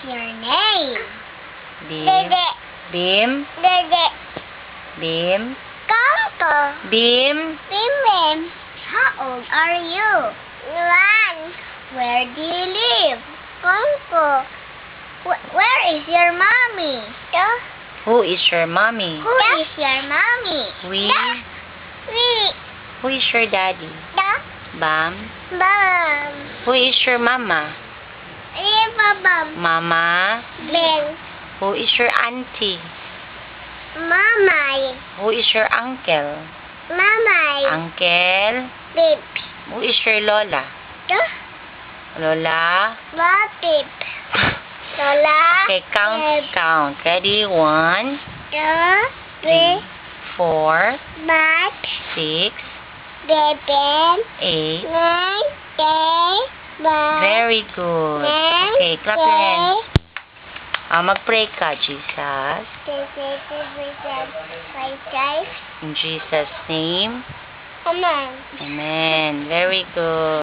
your name? Bim. Dede. Bim. Dede. Bim. Kanto. Bim. Bim Bim. How old are you? 1. Where do you live? Kanto. Where is your mommy? Who is your mommy? Who is your mommy? We. We. Who is your daddy? Bam. Bam. Who is your mama? Bam. Mama. Ben. Who is your auntie? Mamay. Who is your uncle? Mamay. Uncle. Bip. Who is your lola? Lola. Bip. Lola. Okay, count. Ready? 1, 3, 4, Bat. 6, 7, 8. 9, 10, Very good. Okay, clap your hands. Mag-pray ka, Jesus. In Jesus' name. Amen. Amen. Very good.